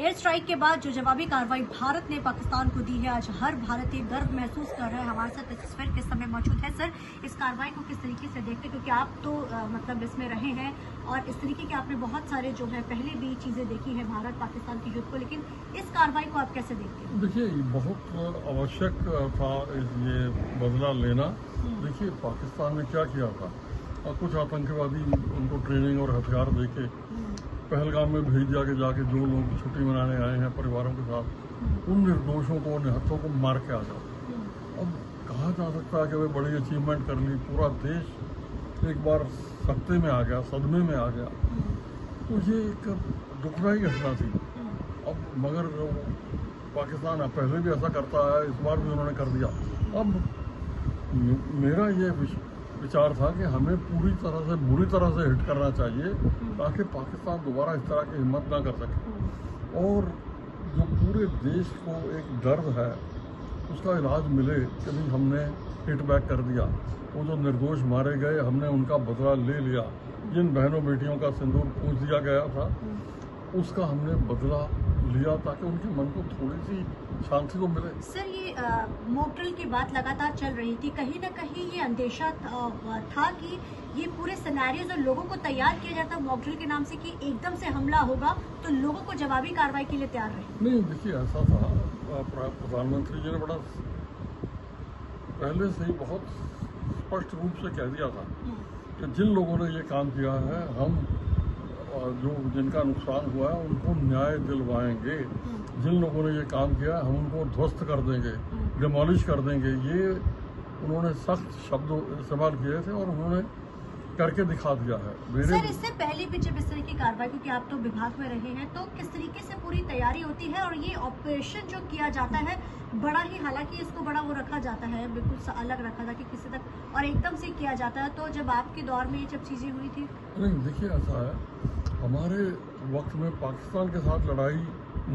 Air strike के बाद जो जवाबी कार्रवाई भारत ने पाकिस्तान को दी है, आज हर भारतीय गर्व महसूस कर रहा है। हमारे साथ इस तस्वीर के समय मौजूद है। सर, इस कार्रवाई को किस तरीके से देखते हैं, क्योंकि आप तो मतलब इसमें रहे हैं और इस तरीके के आपने बहुत सारे जो है पहले भी चीजें देखी है भारत पाकिस्तान के युद्ध को, लेकिन इस कार्रवाई को आप कैसे देखते हैं? देखिए, बहुत आवश्यक था ये बदला लेना। देखिए, पाकिस्तान ने क्या किया था, कुछ आतंकवादी उनको ट्रेनिंग और हथियार देके पहलगाम में भेज दिया कि जाके जो लोग छुट्टी मनाने आए हैं परिवारों के साथ, उन निर्दोषों को, निहत्थों को मार के आ जाओ। अब कहा जा सकता है कि वे बड़ी अचीवमेंट कर ली, पूरा देश एक बार सत्ते में आ गया, सदमे में आ गया। तो ये एक दुखदायी घटना थी। अब मगर पाकिस्तान पहले भी ऐसा करता है, इस बार भी उन्होंने कर दिया। अब मेरा ये विचार था कि हमें पूरी तरह से, बुरी तरह से हिट करना चाहिए ताकि पाकिस्तान दोबारा इस तरह की हिम्मत ना कर सके, और जो पूरे देश को एक दर्द है उसका इलाज मिले कि भाई हमने हिट बैक कर दिया। वो जो निर्दोष मारे गए, हमने उनका बदला ले लिया। जिन बहनों बेटियों का सिंदूर पूछ दिया गया था, उसका हमने बदला लिया ताकि उनके मन को थोड़ी सी शांति तो मिले। सर, ये मॉक ड्रिल की बात लगातार चल रही थी, कहीं ना कहीं ये अंदेशा था कि ये पूरे सिनेरियोज और लोगों को तैयार किया जाता मॉक ड्रिल के नाम से कि एकदम से हमला होगा तो लोगों को जवाबी कार्रवाई के लिए तैयार रहे। नहीं, देखिए, ऐसा था, प्रधानमंत्री जी ने बड़ा पहले से ही बहुत स्पष्ट रूप से कह दिया था कि जिन लोगों ने ये काम किया है, हम जो जिनका नुकसान हुआ है उनको न्याय दिलवाएंगे। जिन लोगों ने ये काम किया है, हम उनको ध्वस्त कर देंगे, डिमोलिश कर देंगे। ये उन्होंने सख्त शब्द इस्तेमाल किए थे और उन्होंने करके दिखा दिया है। सर, इससे पहले भी जब इस तरह की कार्रवाई, क्योंकि आप तो विभाग में रहे हैं, तो किस तरीके से पूरी तैयारी होती है और ये ऑपरेशन जो किया जाता है बड़ा ही, हालांकि इसको बड़ा वो रखा जाता है, बिल्कुल अलग रखा था कि किसी तक, और एकदम से किया जाता है। तो जब आपके दौर में ये जब चीजें हुई थी? नहीं, देखिए, ऐसा है, हमारे वक्त में पाकिस्तान के साथ लड़ाई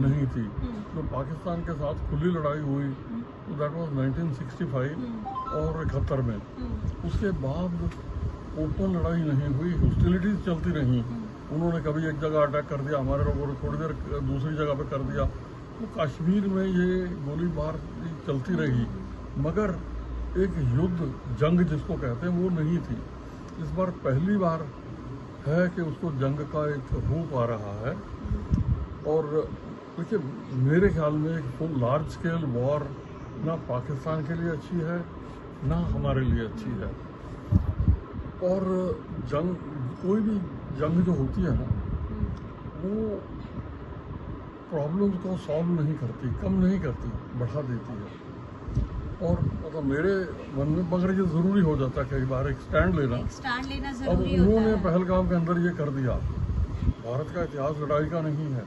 नहीं थी। तो पाकिस्तान के साथ खुली लड़ाई हुई तो दैट वाज 1965 और 71 में। उसके बाद ओपन लड़ाई नहीं हुई, हॉस्टिलिटीज चलती रही। उन्होंने कभी एक जगह अटैक कर दिया, हमारे लोगों ने थोड़ी देर दूसरी जगह पे कर दिया। तो कश्मीर में ये गोलीबार चलती रही, मगर एक युद्ध, जंग जिसको कहते हैं, वो नहीं थी। इस बार पहली बार है कि उसको जंग का एक रूप आ रहा है। और देखिए, मेरे ख्याल में एक फुल लार्ज स्केल वॉर ना पाकिस्तान के लिए अच्छी है, ना हमारे लिए अच्छी है। और जंग, कोई भी जंग जो होती है ना, वो प्रॉब्लम्स को सॉल्व नहीं करती, कम नहीं करती, बढ़ा देती है। और मतलब मेरे मन में, मगर ये जरूरी हो जाता है कई बार एक स्टैंड लेना जरूरी अब होता उन्होंने है। पहलगाम के अंदर ये कर दिया। भारत का इतिहास लड़ाई का नहीं है,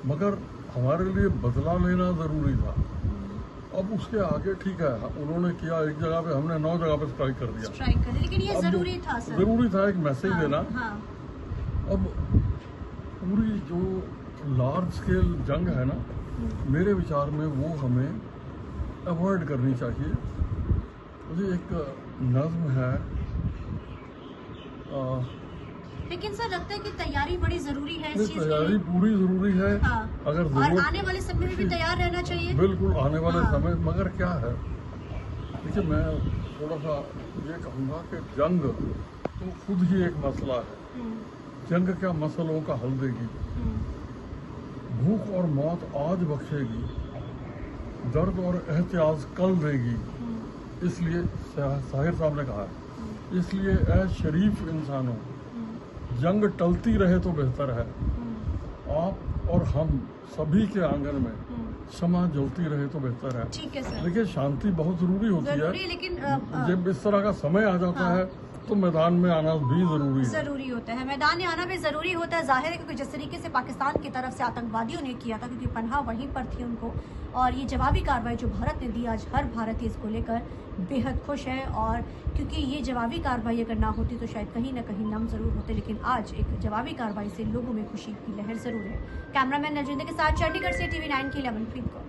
मगर हमारे लिए बदला लेना जरूरी था। अब उसके आगे ठीक है, उन्होंने किया एक जगह पे, हमने 9 जगह पे स्ट्राइक कर दिया, लेकिन ये जरूरी था सर, जरूरी था एक मैसेज देना। हाँ। अब पूरी जो लार्ज स्केल जंग है ना, मेरे विचार में वो हमें अवॉइड करनी चाहिए। मुझे एक नज्म है, लेकिन सर लगता है कि तैयारी बड़ी जरूरी है इस चीज के तैयारी लिए। पूरी जरूरी है। हाँ। अगर और आने वाले समय में भी तैयार रहना चाहिए। बिल्कुल, आने वाले हाँ। समय, मगर क्या है, देखिए, मैं थोड़ा सा ये कहूँगा कि जंग तो खुद ही एक मसला है। जंग क्या मसलों का हल देगी? भूख और मौत आज बख्शेगी, दर्द और एहतियाज कल देगी। इसलिए साहिर साहब ने कहा है, इसलिए ऐ शरीफ इंसानों, जंग टलती रहे तो बेहतर है। आप और हम सभी के आंगन में क्षमा जलती रहे तो बेहतर है। ठीक है सर। देखिए, शांति बहुत जरूरी होती है, लेकिन जब इस तरह का समय आ जाता है तो मैदान में आना भी जरूरी होता है। मैदान में आना भी जरूरी होता है, जाहिर है, क्योंकि जिस तरीके से पाकिस्तान की तरफ से आतंकवादियों ने किया था, क्योंकि पनाह वहीं पर थी उनको, और ये जवाबी कार्रवाई जो भारत ने दी, आज हर भारतीय इसको लेकर बेहद खुश है। और क्योंकि ये जवाबी कार्रवाई अगर ना होती तो शायद कहीं ना कहीं नम जरूर होते, लेकिन आज एक जवाबी कार्रवाई से लोगों में खुशी की लहर जरूर है। कैमरामैन नरजिंदर के साथ चंडीगढ़ से TV9 की 11 फीड को।